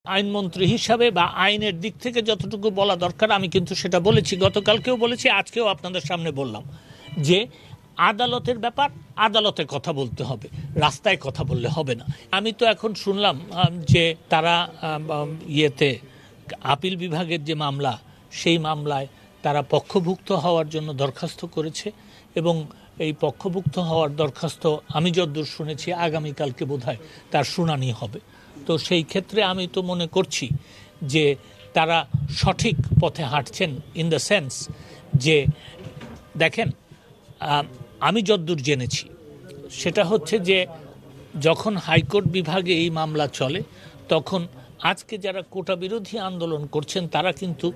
আইনমন্ত্রী হিসাবে বা আইনের দিক থেকে যতটুকু বলা দরকার আমি কিন্তু সেটা বলেছি, গতকালকেও বলেছি, আজকেও আপনাদের সামনে বললাম যে আদালতের ব্যাপার আদালতে কথা বলতে হবে, রাস্তায় কথা বললে হবে না। আমি তো এখন শুনলাম যে তারা আপিল বিভাগের যে মামলা, সেই মামলায় তারা পক্ষভুক্ত হওয়ার জন্য দরখাস্ত করেছে এবং এই পক্ষভুক্ত হওয়ার দরখাস্ত আমি যতদূর শুনেছি আগামীকালকে বোধহয় তার শুনানি হবে। তো সেই ক্ষেত্রে আমি তো মনে করছি যে তারা সঠিক পথে হাঁটছেন, ইন দ্য সেন্স যে দেখেন, আমি যতদূর জেনেছি সেটা হচ্ছে যে যখন হাইকোর্ট বিভাগে এই মামলা চলে তখন আজকে যারা কোটা বিরোধী আন্দোলন করছেন তারা কিন্তু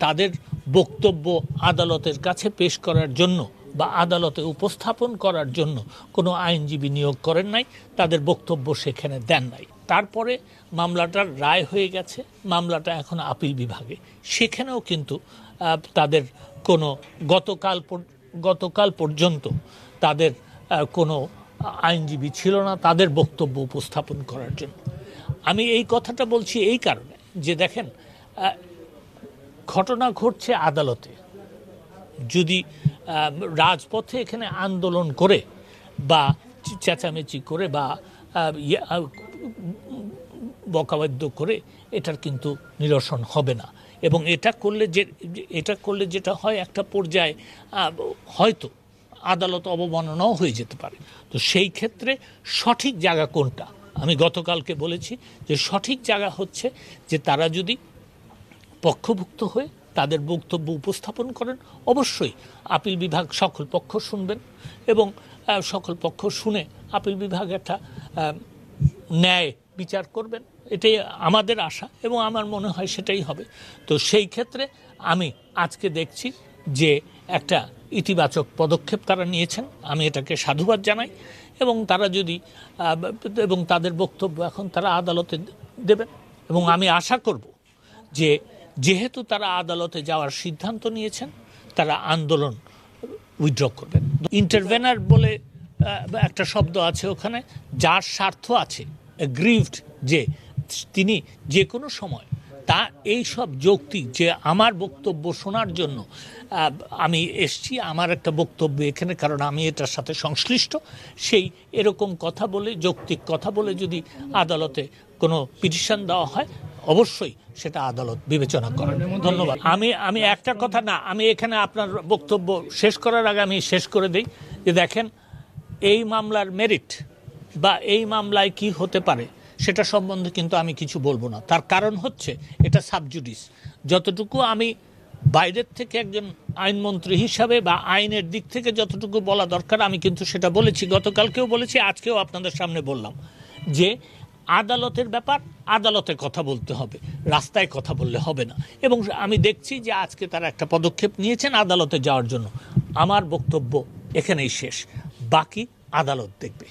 তাদের বক্তব্য আদালতের কাছে পেশ করার জন্য বা আদালতে উপস্থাপন করার জন্য কোনো আইনজীবী নিয়োগ করেন নাই, তাদের বক্তব্য সেখানে দেন নাই। তারপরে মামলাটার রায় হয়ে গেছে, মামলাটা এখন আপিল বিভাগে, সেখানেও কিন্তু তাদের কোনো গতকাল পর্যন্ত তাদের কোনো আইনজীবী ছিল না তাদের বক্তব্য উপস্থাপন করার জন্য। আমি এই কথাটা বলছি এই কারণে যে দেখেন, ঘটনা ঘটছে আদালতে, যদি রাজপথে এখানে আন্দোলন করে বা চেঁচামেচি করে বা বকাবাদ্য করে এটার কিন্তু নিরসন হবে না। এবং এটা করলে যেটা হয়, একটা পর্যায়ে হয়তো আদালত অবমাননাও হয়ে যেতে পারে। তো সেই ক্ষেত্রে সঠিক জায়গা কোনটা, আমি গতকালকে বলেছি যে সঠিক জায়গা হচ্ছে যে তারা যদি পক্ষভুক্ত হয়ে তাদের বক্তব্য উপস্থাপন করেন, অবশ্যই আপিল বিভাগ সকল পক্ষ শুনবেন এবং সকল পক্ষ শুনে আপিল বিভাগ একটা ন্যায় বিচার করবেন, এটাই আমাদের আশা এবং আমার মনে হয় সেটাই হবে। তো সেই ক্ষেত্রে আমি আজকে দেখছি যে একটা ইতিবাচক পদক্ষেপ তারা নিয়েছেন, আমি এটাকে সাধুবাদ জানাই। এবং তারা যদি এবং তাদের বক্তব্য এখন তারা আদালতে দেবেন এবং আমি আশা করব যে যেহেতু তারা আদালতে যাওয়ার সিদ্ধান্ত নিয়েছেন তারা আন্দোলন উইথড্র করবেন। ইন্টারভেনার বলে একটা শব্দ আছে ওখানে, যার স্বার্থ আছে গ্রিভড, যে তিনি যে কোনো সময় তা এই সব যৌক্তিক যে আমার বক্তব্য শোনার জন্য আমি এসছি, আমার একটা বক্তব্য এখানে কারণ আমি এটার সাথে সংশ্লিষ্ট, সেই এরকম কথা বলে যৌক্তিক কথা বলে যদি আদালতে কোনো পিটিশন দেওয়া হয় অবশ্যই সেটা আদালত বিবেচনা করেন। ধন্যবাদ। আমি একটা কথা না, আমি এখানে আপনার বক্তব্য শেষ করার আগে আমি শেষ করে দিই যে দেখেন, এই মামলার মেরিট বা এই মামলায় কি হতে পারে সেটা সম্বন্ধে কিন্তু আমি কিছু বলবো না। তার কারণ হচ্ছে এটা সাবজুডিস। যতটুকু আমি বাইরের থেকে একজন আইনমন্ত্রী হিসাবে বা আইনের দিক থেকে যতটুকু বলা দরকার আমি কিন্তু সেটা বলেছি, গতকালকেও বলেছি, আজকেও আপনাদের সামনে বললাম যে আদালতের ব্যাপার আদালতে কথা বলতে হবে, রাস্তায় কথা বললে হবে না। এবং আমি দেখছি যে আজকে তারা একটা পদক্ষেপ নিয়েছেন আদালতে যাওয়ার জন্য। আমার বক্তব্য এখানেই শেষ, বাকি আদালত দেখবে।